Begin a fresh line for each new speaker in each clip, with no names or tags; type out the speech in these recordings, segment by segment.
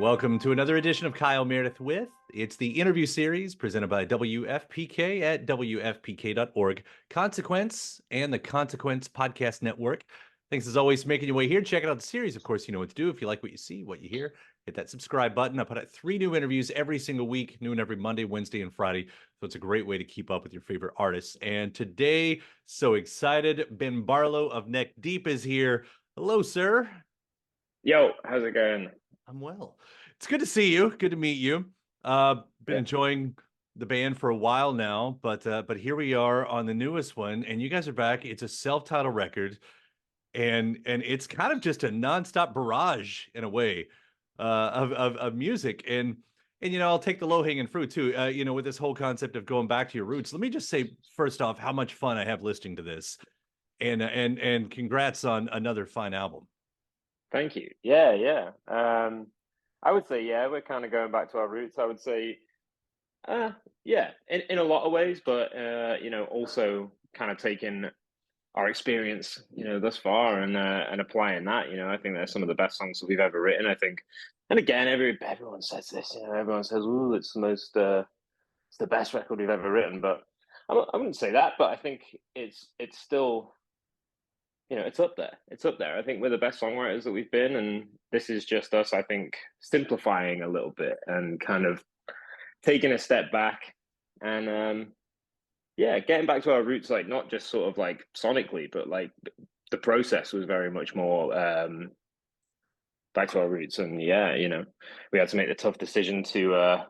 welcome to another edition of Kyle Meredith with. It's the interview series presented by WFPK at WFPK.org, Consequence, and the Consequence Podcast Network. Thanks as always for making your way here. Checking out the series. Of course, you know what to do. If you like what you see, what you hear, hit that subscribe button. I put out 3 new interviews every single week, new every Monday, Wednesday, and Friday. So it's a great way to keep up with your favorite artists. And today, so excited, Ben Barlow of Neck Deep is here. Hello, sir.
Yo, how's it going?
I'm well. It's good to see you. Good to meet you. Been
Yeah.
enjoying the band for a while now, but here we are on the newest one, and you guys are back. It's a self-titled record, and it's kind of just a nonstop barrage in a way of music. And you know, I'll take the low-hanging fruit too. You know, with this whole concept of going back to your roots. Let me just say first off, how much fun I have listening to this, and congrats on another fine album.
Thank you. Yeah, yeah. I would say, yeah, we're kind of going back to our roots. I would say, yeah, in a lot of ways, but also kind of taking our experience, thus far and applying that. I think they're some of the best songs that we've ever written. I think, and again, everyone says this. Everyone says, "Oh, it's it's the best record we've ever written." But I wouldn't say that. But I think it's still. It's up there. It's up there. I think we're the best songwriters that we've been, and this is just us, I think, simplifying a little bit and kind of taking a step back and yeah, getting back to our roots, like not just sort of like sonically, but like the process was very much more back to our roots. And yeah, we had to make the tough decision to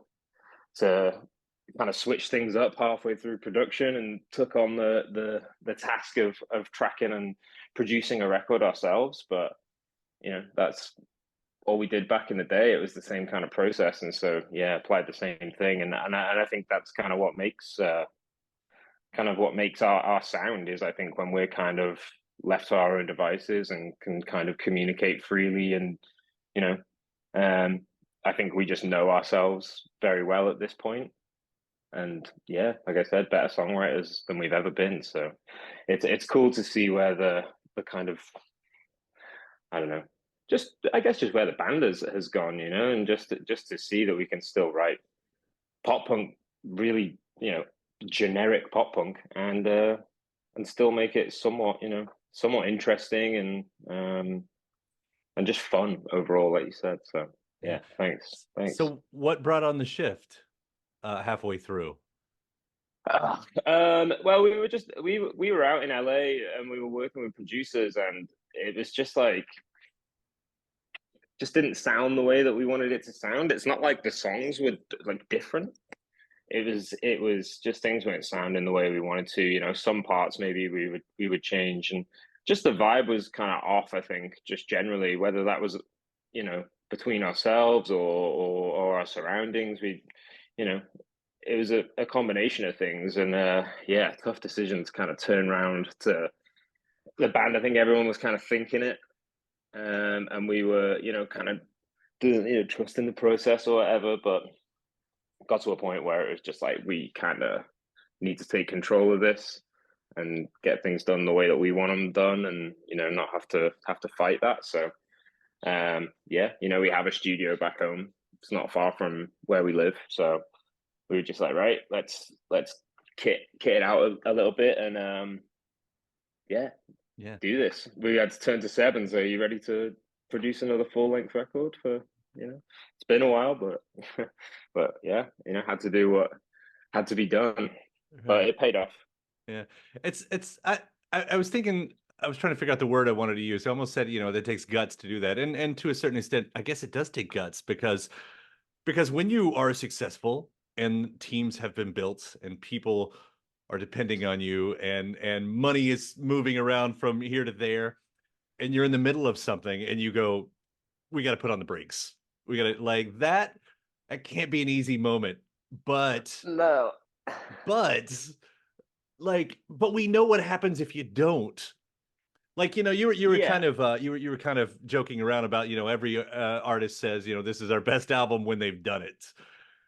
kind of switch things up halfway through production and took on the task of tracking and producing a record ourselves. But that's all we did back in the day. It was the same kind of process, and so yeah, applied the same thing. And I think that's kind of what makes our sound is, I think, when we're kind of left to our own devices and can kind of communicate freely and you know I think we just know ourselves very well at this point. And yeah, like I said, better songwriters than we've ever been. So it's cool to see where the kind of, I don't know, just I guess just where the band has gone, and just to see that we can still write pop punk, really, generic pop punk, and still make it somewhat interesting and just fun overall, like you said. So
Yeah.
yeah, thanks.
So what brought on the shift halfway through?
Well, we were out in LA and we were working with producers, and it was just like just didn't sound the way that we wanted it to sound. It's not like the songs were like different. It was just things weren't sounding the way we wanted to. Some parts maybe we would change, and just the vibe was kind of off. I think just generally, whether that was between ourselves or our surroundings, you know it was a combination of things, and yeah, tough decisions kind of turn around to the band. I think everyone was kind of thinking it, and we were kind of doing trusting the process or whatever, but got to a point where it was just like we kind of need to take control of this and get things done the way that we want them done, and not have to fight that. So yeah, we have a studio back home. It's not far from where we live, so we were just like, right, let's kit it out a little bit and yeah,
Yeah.
do this. We had to turn to Seb and say, are you ready to produce another full-length record for it's been a while, but but yeah, had to do what had to be done, but
Right.
it paid off.
Yeah. It's I was thinking, I was trying to figure out the word I wanted to use. I almost said, that takes guts to do that. And to a certain extent, I guess it does take guts because when you are successful and teams have been built and people are depending on you and money is moving around from here to there and you're in the middle of something and you go, we got to put on the brakes. We got to like that. That can't be an easy moment, but
No.
but but we know what happens if you don't. Like, you were
Yeah,
kind of you were kind of joking around about, every artist says, this is our best album when they've done it.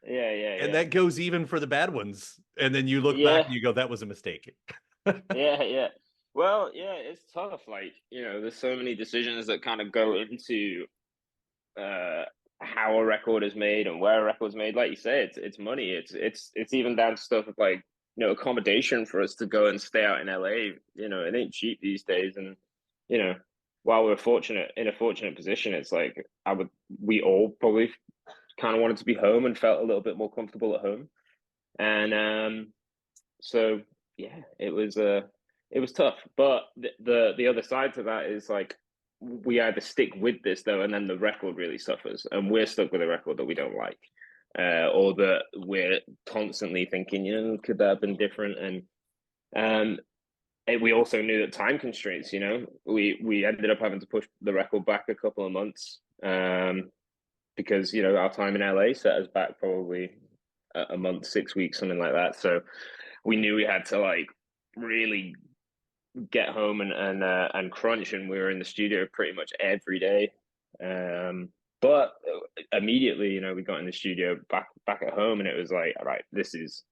yeah, yeah,
And
yeah,
that goes even for the bad ones. And then you look back
yeah,
and you go, that was a mistake.
yeah. Well, yeah, it's tough. Like, there's so many decisions that kind of go into uh how a record is made and where a record's made. Like you say, it's money. It's even down to stuff like, you know, accommodation for us to go and stay out in LA. You know, it ain't cheap these days. And, you know, while we're fortunate in a fortunate position, it's like we all probably kind of wanted to be home and felt a little bit more comfortable at home. And so yeah, it was tough. But the other side to that is like, we either stick with this though, and then the record really suffers, and we're stuck with a record that we don't like, or that we're constantly thinking, you know, could that have been different? And we also knew that time constraints. You know, we ended up having to push the record back a couple of months, because, you know, our time in LA set us back probably a month, 6 weeks, something like that. So we knew we had to like really get home and crunch, and we were in the studio pretty much every day. But immediately, you know, we got in the studio back at home, and it was like, all right, this is,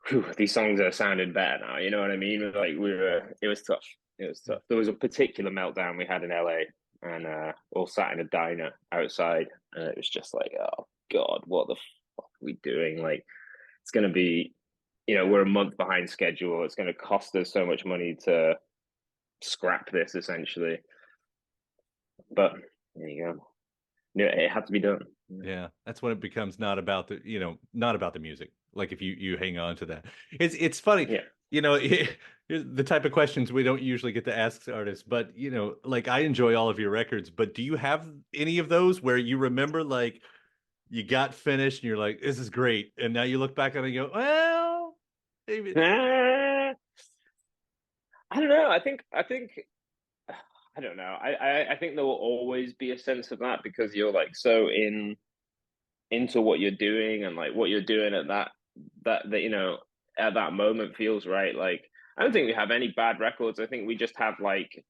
whew, these songs are sounding better now. You know what I mean? Like it was tough. It was tough. There was a particular meltdown we had in LA, and all sat in a diner outside, and it was just like, oh God, what the fuck are we doing? Like, it's gonna be, you know, we're a month behind schedule. It's going to cost us so much money to scrap this, essentially. But there you go. Yeah, it had to be done.
Yeah, that's when it becomes not about the, you know, not about the music. Like if you hang on to that, it's funny,
Yeah.
you know, the type of questions we don't usually get to ask artists. But you know, like I enjoy all of your records, but do you have any of those where you remember like you got finished and you're like, this is great, and now you look back on it and you go, well, maybe.
I don't know. I think I don't know. I think there will always be a sense of that, because you're like so into what you're doing, and like what you're doing at that you know, at that moment feels right. Like, I don't think we have any bad records. I think we just have like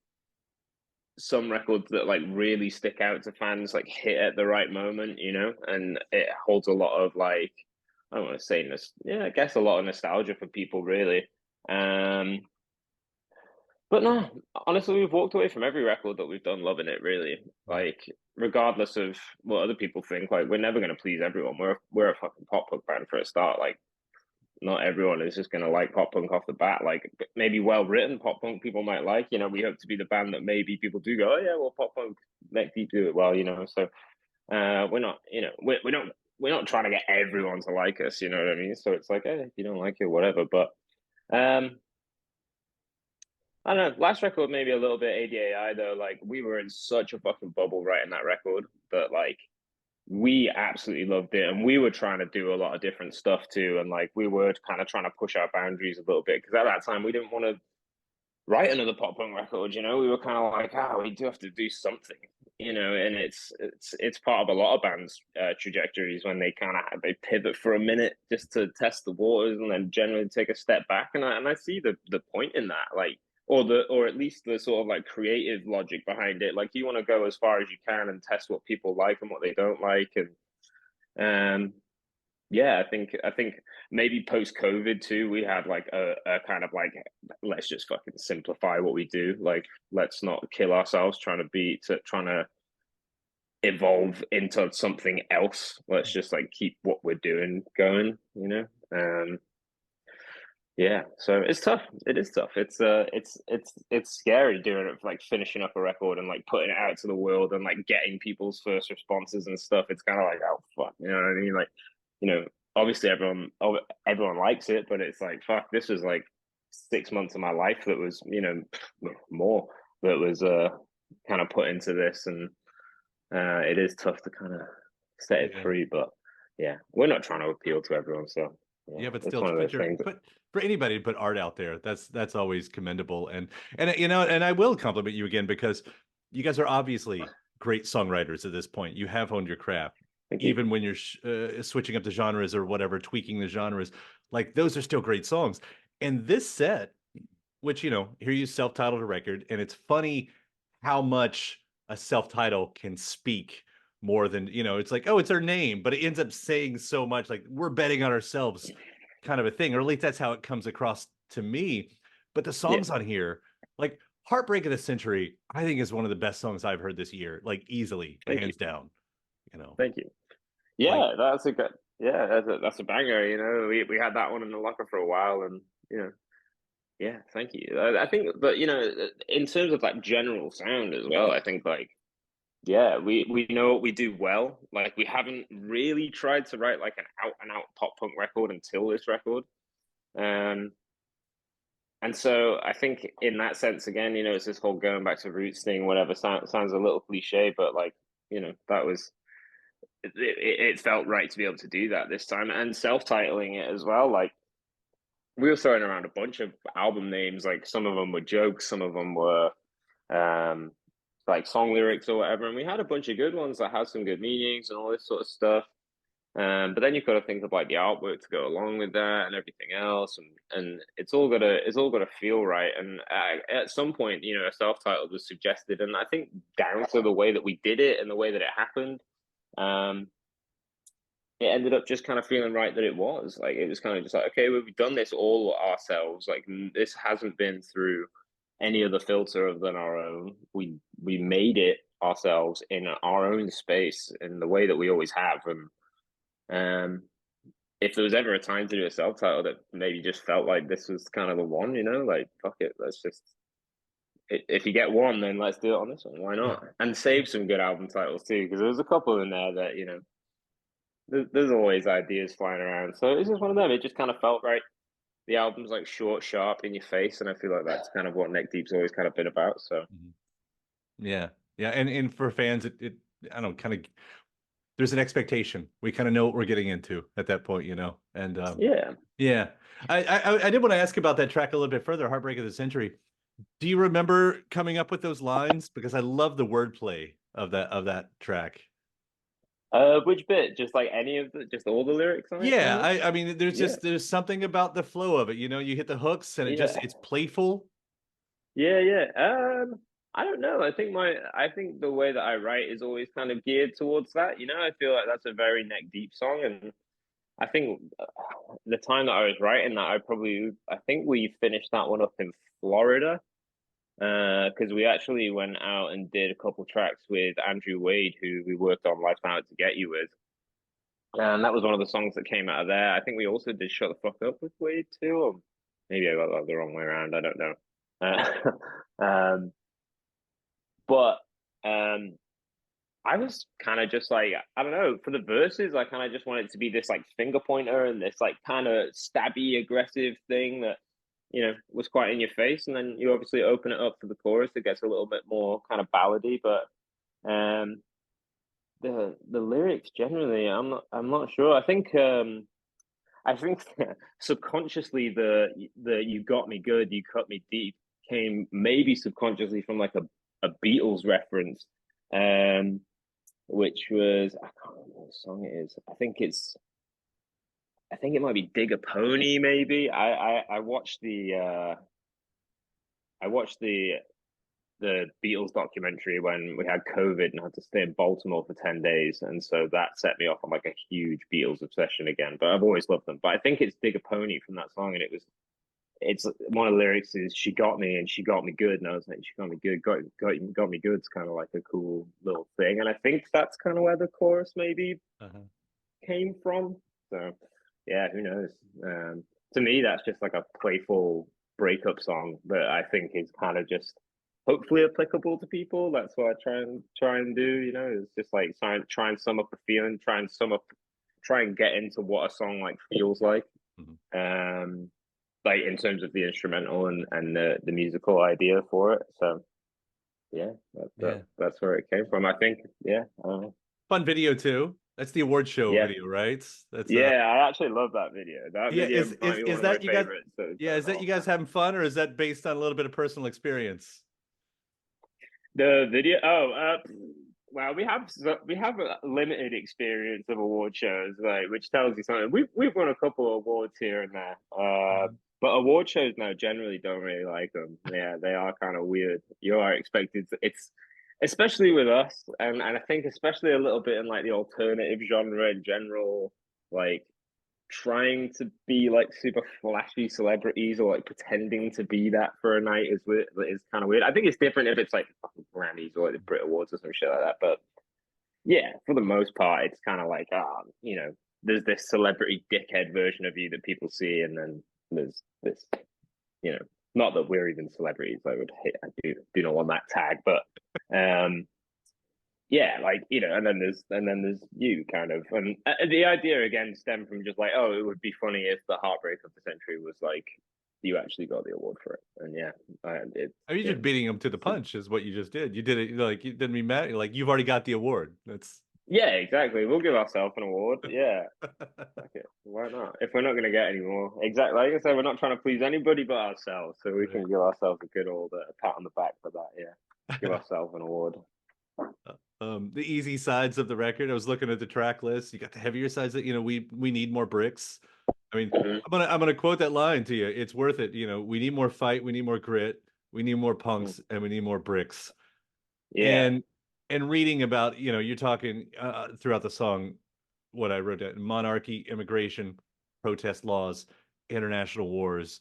some records that like really stick out to fans, like hit at the right moment, you know, and it holds a lot of like, I don't want to say yeah, I guess a lot of nostalgia for people, really. Um, but no, honestly, we've walked away from every record that we've done loving it, really.
Yeah,
Like, regardless of what other people think, like we're never going to please everyone. We're a fucking pop punk band for a start. Like, not everyone is just going to like pop punk off the bat. Like, maybe well written pop punk people might like. You know, we hope to be the band that maybe people do go, oh yeah, well, pop punk, Neck Deep do it well. You know, so we're not, you know, we're not trying to get everyone to like us. You know what I mean? So it's like, hey, if you don't like it, whatever. But um, I don't know. Last record maybe a little bit ADAI though. Like, we were in such a fucking bubble writing that record that like we absolutely loved it, and we were trying to do a lot of different stuff too, and like we were kind of trying to push our boundaries a little bit, because at that time we didn't want to write another pop punk record. You know, we were kind of like, we do have to do something. You know, and it's part of a lot of bands' trajectories when they kind of they pivot for a minute just to test the waters, and then generally take a step back. And I see the point in that, like, or at least the sort of like creative logic behind it. Like, you want to go as far as you can and test what people like and what they don't like. And yeah, I think maybe post COVID too, we had like a kind of like, let's just fucking simplify what we do. Like, let's not kill ourselves trying to evolve into something else. Let's just like keep what we're doing going, you know. Yeah, so it's tough. It is tough. It's scary doing it, like finishing up a record and like putting it out to the world and like getting people's first responses and stuff. It's kind of like, oh fuck, you know what I mean? Like, you know, obviously everyone likes it, but it's like, fuck, this was like 6 months of my life that was, you know, more, that was kind of put into this. And it is tough to kind of set it
yeah.
free. But yeah, we're not trying to appeal to everyone, so yeah,
Yeah, but
it's
still to
one of
put
those
your
things.
put for anybody to put art out there, that's always commendable. And you know, and I will compliment you again because you guys are obviously great songwriters at this point. You have honed your craft,
Thank you.
even when you're switching up the genres or whatever, tweaking the genres. Like those are still great songs. And this set, which you know, here you self-titled a record, and it's funny how much a self-title can speak more than, you know, it's like, oh, it's our name, but it ends up saying so much, like we're betting on ourselves kind of a thing, or at least that's how it comes across to me. But the
Yeah.
songs on here, like Heartbreak of the Century, I think is one of the best songs I've heard this year, like easily,
Thank you.
hands down. you know,
Thank you.
like,
Yeah, that's a good. Yeah, that's a banger. You know, we had that one in the locker for a while, and you know, yeah, thank you. I think, but you know, in terms of like general sound as well, I think like yeah, we know what we do well. Like we haven't really tried to write like an out and out pop punk record until this record. Um, and so I think in that sense, again, you know, it's this whole going back to roots thing. Whatever sounds a little cliche, but like you know, that was it felt right to be able to do that this time and self-titling it as well. Like we were throwing around a bunch of album names. Like some of them were jokes, some of them were um, like song lyrics or whatever. And we had a bunch of good ones that had some good meanings and all this sort of stuff. But then you've got to think of like the artwork to go along with that and everything else, and it's all gotta feel right. And at some point, you know, a self-titled was suggested, and I think down to the way that we did it and the way that it happened, um, it ended up just kind of feeling right that it was like it was kind of just like okay, well, we've done this all ourselves. Like this hasn't been through any other filter other than our own. We made it ourselves in our own space in the way that we always have. And um, if there was ever a time to do a self title that maybe just felt like this was kind of the one, you know, like fuck it, let's just if you get one, then let's do it on this one. Why not? And save some good album titles too, because there was a couple in there that you know there's always ideas flying around. So it's just one of them. It just kind of felt right. The album's like short, sharp, in your face, and I feel like that's kind of what Neck Deep's always kind of been about. So
Mhm. Yeah, yeah, and for fans, it I don't know, kind of there's an expectation. We kind of know what we're getting into at that point, you know. And
yeah.
yeah, I did want to ask about that track a little bit further, "Heartbreak of the Century." Do you remember coming up with those lines? Because I love the wordplay of that track.
Which bit? Just like any of just all the lyrics on
Yeah,
it?
I mean,
Yeah,
there's something about the flow of it. You know, you hit the hooks and
yeah,
it's playful.
yeah, yeah. I don't know. I think the way that I write is always kind of geared towards that. You know, I feel like that's a very neck deep song, and I think the time that I was writing that, I think we finished that one up in Florida. Because we actually went out and did a couple tracks with Andrew Wade, who we worked on Life's Out to Get You with. And that was one of the songs that came out of there. I think we also did Shut the Fuck Up with Wade too, or maybe I got that the wrong way around. I don't know. But um, I was kind of just like, I don't know, for the verses, I kind of just wanted it to be this like finger pointer and this like kind of stabby, aggressive thing that, you know, was quite in your face. And then you obviously open it up for the chorus, it gets a little bit more kind of ballady. But um, the lyrics generally, I'm not sure. I think subconsciously the "You got me good, you cut me deep" came maybe subconsciously from like a Beatles reference, um, which was I can't remember what song it is. I think it might be "Dig a Pony." Maybe I watched the Beatles documentary when we had COVID and had to stay in Baltimore for 10 days. And so that set me off on like a huge Beatles obsession again. But I've always loved them. But I think it's Dig a Pony from that song. And it's one of the lyrics is "She got me and she got me good." And I was like, "She got me good, got me good." It's kind of like a cool little thing. And I think that's kind of where the chorus maybe
Uh-huh.
came from. So yeah, who knows? To me, that's just like a playful breakup song that I think is kind of just hopefully applicable to people. That's what I try and do. You know, it's just like try and sum up the feeling, try and get into what a song like feels
Mhm.
um, like in terms of the instrumental and the musical idea for it. So yeah,
Yeah.
that's where it came from. I think yeah,
Fun video too. That's the award show
yeah.
video, right? That's
Yeah, I actually love that video. That
yeah,
video might be one
is
of my
that you guys
favorites that we've
yeah,
done in
is
a
that you
long
guys
time.
having fun or is that based on a little bit of personal experience?
The video, well, we have a limited experience of award shows, like which tells you something. We've won a couple of awards here and there,
Mhm.
but award shows now generally don't really like them. Yeah, they are kind of weird. You are expected to, it's especially with us, and I think especially a little bit in like the alternative genre in general, like trying to be like super flashy celebrities or like pretending to be that for a night is weird, is kind of weird. I think it's different if it's like fucking Grammys or like the Brit Awards or some shit like that. But yeah, for the most part, it's kind of like, there's this celebrity dickhead version of you that people see, and then there's this, you know, not that we're even celebrities. I do not want that tag, but um, yeah, like and then there's you kind of, and the idea again stemmed from just like, oh, it would be funny if the heartbreak of the century was like you actually got the award for it, and yeah, it's
I mean, you're just beating him to the punch, is what you just did. You did it like you didn't mean mad. Like you've already got the award. That's
yeah, exactly. We'll give ourselves an award. Yeah, okay, why not? If we're not going to get any more, exactly. Like I said, we're not trying to please anybody but ourselves, so we
right.
can give ourselves a good old pat on the back for that. Yeah, give ourselves an award.
The easy sides of the record. I was looking at the track list. You got the heavier sides that we need more bricks. I mean,
Mhm.
I'm gonna quote that line to you. It's worth it. We need more fight. We need more grit. We need more
Mm.
punks, and we need more bricks.
Yeah,
And reading about you're talking throughout the song. What I wrote down: monarchy, immigration, protest laws, international wars.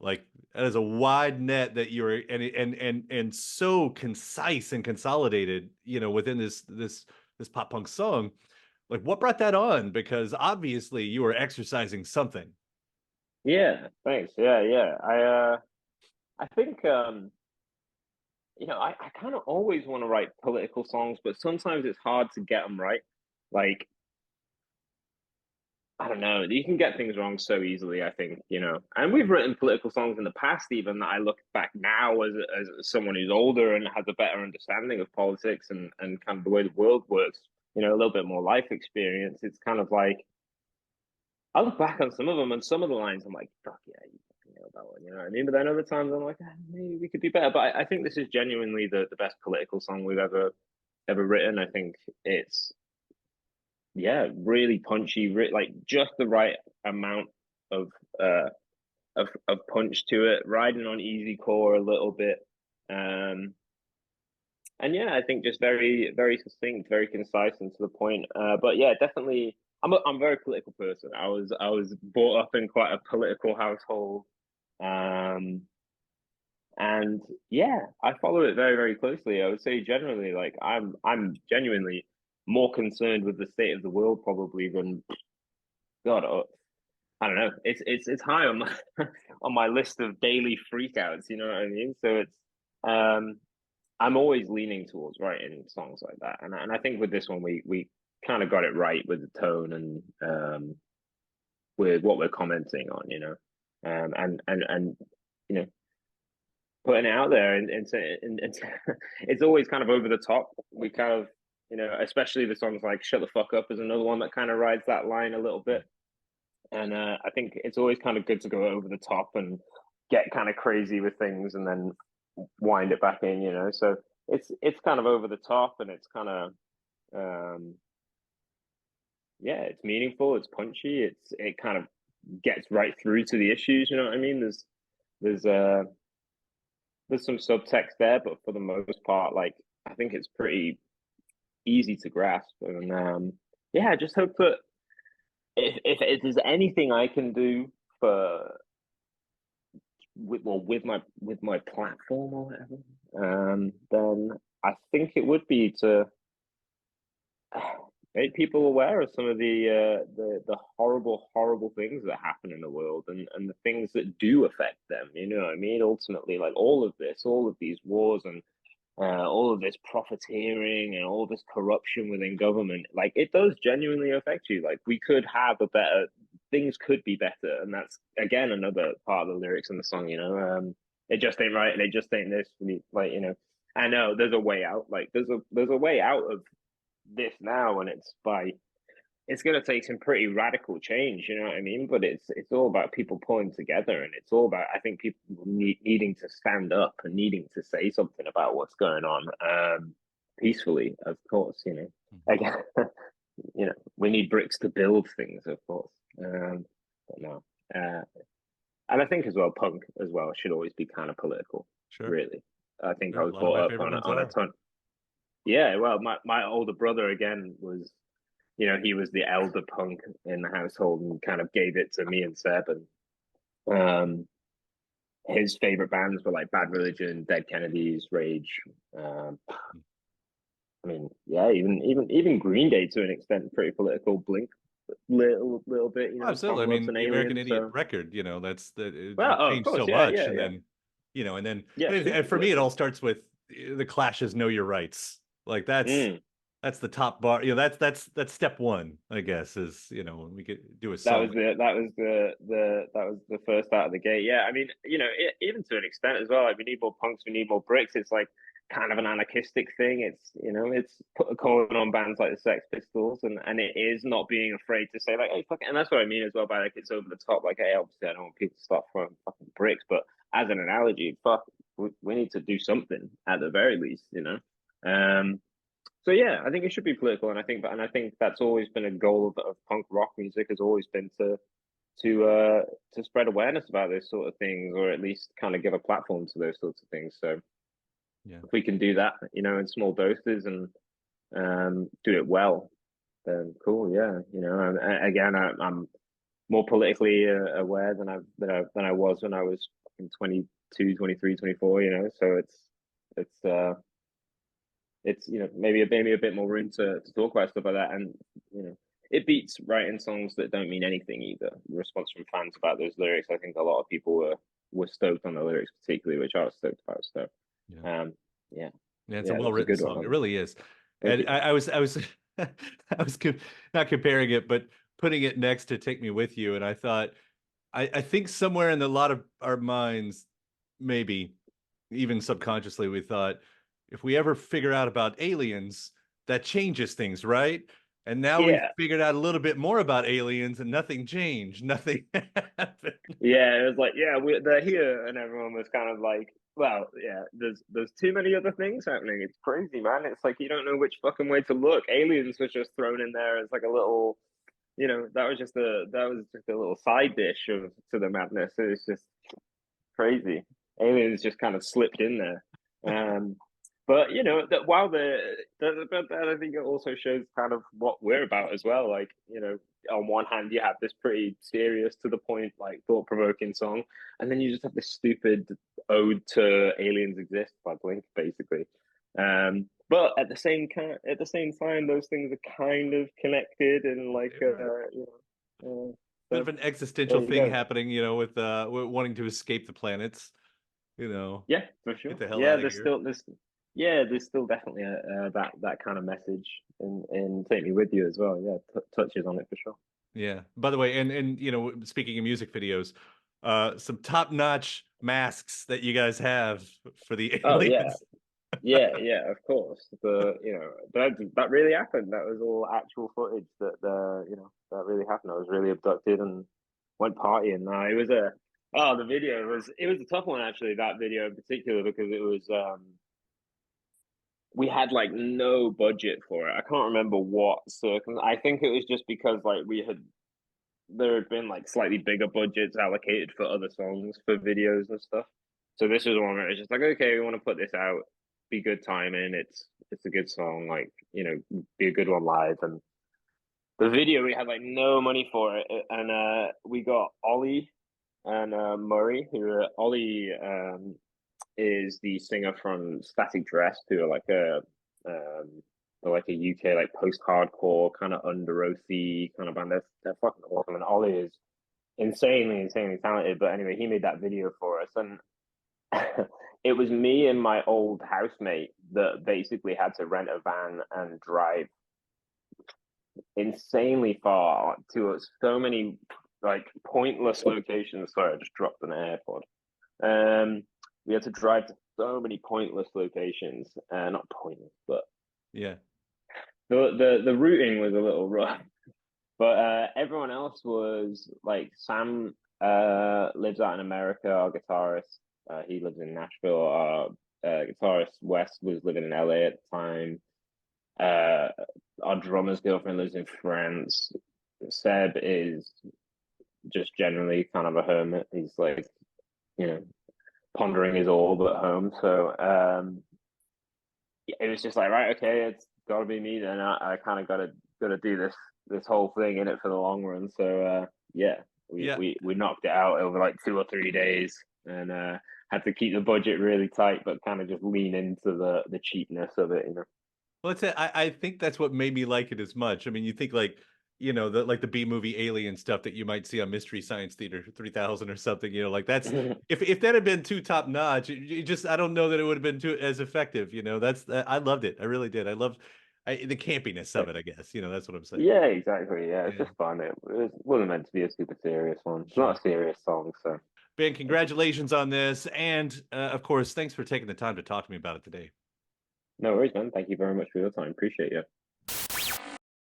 Like that is a wide net that you're and so concise and consolidated, within this pop punk song. Like what brought that on? Because obviously you were exercising something.
yeah. Thanks. Yeah, yeah. I think I kind of always want to write political songs, but sometimes it's hard to get them right. Like, I don't know, you can get things wrong so easily, I think, And we've written political songs in the past, even that I look back now as someone who's older and has a better understanding of politics and kind of the way the world works, a little bit more life experience. It's kind of like, I look back on some of them and some of the lines, I'm like, fuck yeah, you fucking nailed that one, you know what I mean? But then other times I'm like, maybe we could do better. But I think this is genuinely the best political song we've ever written. I think it's yeah, really punchy, like just the right amount of uh of punch to it, riding on easy core a little bit. Um and yeah, I think just very, very succinct, very concise and to the point. But yeah, definitely I'm a very political person. I was brought up in quite a political household. Um and yeah, I follow it very, very closely. I would say generally, like I'm genuinely more concerned with the state of the world probably than God. I don't know. It's high on my on my list of daily freakouts. You know what I mean? So um, I'm always leaning towards writing songs like that, and I think with this one we kind of got it right with the tone and with what we're commenting on. And you know putting it out there and it's always kind of over the top. We kind of especially the songs like "Shut the Fuck Up" is another one that kind of rides that line a little bit. And I think it's always kind of good to go over the top and get kind of crazy with things and then wind it back in, So it's kind of over the top and it's kind of um, yeah, it's meaningful, it's punchy, it kind of gets right through to the issues. You know what I mean? There's uh there's some subtext there, but for the most part, like I think it's pretty easy to grasp. And yeah, I just hope that if there's anything I can do for with my platform or whatever, then I think it would be to make people aware of some of the horrible, horrible things that happen in the world and the things that do affect them. You know what I mean? Ultimately, like all of these wars and all of this profiteering and all this corruption within government, like it does genuinely affect you. Like we could have a better, things could be better, and that's again another part of the lyrics in the song. It just ain't right, and it just ain't this. Like I know there's a way out. Like there's a way out of this now, and it's going to take some pretty radical change, you know what I mean? But it's all about people pulling together, and it's all about I think people needing to stand up and needing to say something about what's going on, peacefully, of course. Again, we need bricks to build things, of course. But no, uh, and I think as well, punk as well should always be kind of political.
Sure.
Really, I think I
Yeah, a
was
lot of my
brought up
favorite ones
on a
are.
ton. Yeah, well, my older brother again was he was the elder punk in the household and kind of gave it to me and Seb. And his favorite bands were like Bad Religion, Dead Kennedys, Rage. Um, I mean, yeah, even Green Day to an extent, pretty political. Blink, little bit, you
Oh,
know.
absolutely.
Tom
I
loves
mean,
an
the American
alien,
Idiot
so
record, you know, that's that
well,
it
oh, of
changed
course,
so
yeah,
much,
yeah,
and
yeah,
then you know, and then
yeah,
and
super
for me, it all
political.
starts with the Clash's "Know Your Rights." Like
Mm.
that's the top bar. You know, that's step one, I guess, is you know when we could do a
That
song.
was the first out of the gate. Yeah, I mean, you know, even to an extent as well. Like, we need more punks, we need more bricks. It's like kind of an anarchistic thing. It's, you know, it's calling on bands like the Sex Pistols, and it is not being afraid to say like, hey, fuck it. And that's what I mean as well by like it's over the top. Like, hey, obviously I don't want people to start throwing fucking bricks, but as an analogy, fuck, we need to do something at the very least, you know. So yeah, I think it should be political, and I think that's always been a goal of punk rock music has always been to spread awareness about those sort of things, or at least kind of give a platform to those sorts of things. So
Yeah.
if we can do that, you know, in small doses and do it well, then cool. Yeah, you know, again, I'm more politically aware than I was when I was in 22, 23, 24. You know, so it's you know maybe a bit more room to talk about stuff like that, and you know it beats writing songs that don't mean anything either. The response from fans about those lyrics, I think a lot of people were stoked on the lyrics, particularly, which I was stoked about. So
Yeah.
um yeah,
Yeah, it's a
yeah, that was a
well-written
good
song. It
one.
really is.
Thank
And
you.
I was I was not comparing it, but putting it next to Take Me With You, and I thought I think somewhere in a lot of our minds, maybe even subconsciously, we thought if we ever figure out about aliens, that changes things, right? And now we've
Yeah,
figured out a little bit more about aliens, and nothing changed. Nothing happened.
yeah, it was like, yeah, they're here, and everyone was kind of like, well, yeah, there's too many other things happening. It's crazy, man. It's like you don't know which fucking way to look. Aliens was just thrown in there as like a little, you know, that was just a little side dish of to the madness. It was just crazy. Aliens just kind of slipped in there. But you know that while but that I think it also shows kind of what we're about as well. Like, you know, on one hand you have this pretty serious to the point, like thought provoking song, and then you just have this stupid ode to aliens exist by Blink, basically. But at the same time, those things are kind of connected and like
They are.
you know.
Bit of
So
an
there
existential
you
thing
go.
happening, you know, with wanting to escape the planets, you know,
Yeah, for
get
sure.
the hell
Yeah,
out of here.
there's still definitely that kind of message in Take Me With You as well. Yeah, touches on it for sure.
Yeah. By the way, and you know, speaking of music videos, some top-notch masks that you guys have for the
Oh yeah,
aliens.
yeah, of course. You know that really happened. That was all actual footage you know that really happened. I was really abducted and went partying. Now it was a the video was a tough one actually. That video in particular because it was we had like no budget for it. I can't remember what circum. I think it was just because like there had been like slightly bigger budgets allocated for other songs for videos and stuff. So this was one where it's just like, okay, we want to put this out, be good timing. It's a good song, like, you know, be a good one live. And the video we had like no money for it, and we got Ollie and Murray, who Ollie is the singer from Static Dress, who are um, like a UK like post-hardcore kind of under oathy kind of band. They're fucking awesome, and Ollie is insanely talented. But anyway, he made that video for us, and it was me and my old housemate that basically had to rent a van and drive insanely far to so many like pointless locations. Sorry, I just dropped an AirPod. We had to drive to so many pointless locations. Not pointless, but
Yeah.
the routing was a little rough. But everyone else was like Sam lives out in America. Our guitarist, he lives in Nashville. Our guitarist Wes was living in LA at the time. Uh, our drummer's girlfriend lives in France. Seb is just generally kind of a hermit. He's like, you know, pondering his orb at home. So it was just like, right, okay, it's got to be me then. I kind of got to do this whole thing in it for the long run. So yeah,
Yeah.
we knocked it out over like 2 or 3 days, and had to keep the budget really tight, but kind of just lean into the cheapness of it, you know.
Well, I think that's what made me like it as much. I mean, you think like, the B movie Alien stuff that you might see on Mystery Science Theater 3000 or something, like that's if that had been too top notch, I don't know that it would have been too as effective. I loved it. I really did. I loved the campiness of it, I guess. That's what I'm saying.
Yeah, exactly. Yeah, it's
Yeah,
just fun. It wasn't meant to be a super serious one. It's
sure.
not a serious song, so
Ben, congratulations on this. And of course, thanks for taking the time to talk to me about it today.
no worries, man. Thank you very much for your time. Appreciate you.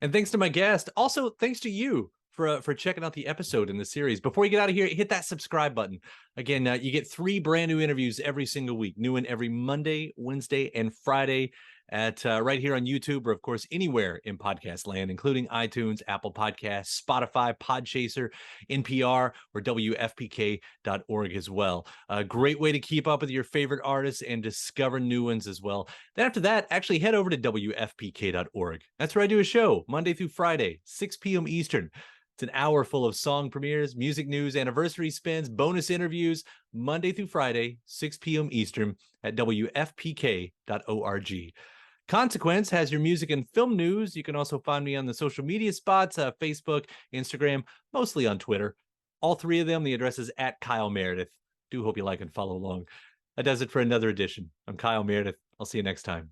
And thanks to my guest. Also, thanks to you for checking out the episode in the series. Before you get out of here, hit that subscribe button. Again, you get 3 brand new interviews every single week. New one every Monday, Wednesday, and Friday at right here on YouTube, or of course anywhere in podcast land, including iTunes, Apple Podcasts, Spotify, Podchaser, NPR, or WFPK.org as well. A great way to keep up with your favorite artists and discover new ones as well. Then after that, actually head over to WFPK.org. That's where I do a show Monday through Friday, 6 p.m. Eastern. It's an hour full of song premieres, music news, anniversary spins, bonus interviews, Monday through Friday, 6 p.m. Eastern at WFPK.org. Consequence has your music and film news. You can also find me on the social media spots, Facebook, Instagram, mostly on Twitter. All 3 of them, the address is at Kyle Meredith. Do hope you like and follow along. That does it for another edition. I'm Kyle Meredith. I'll see you next time.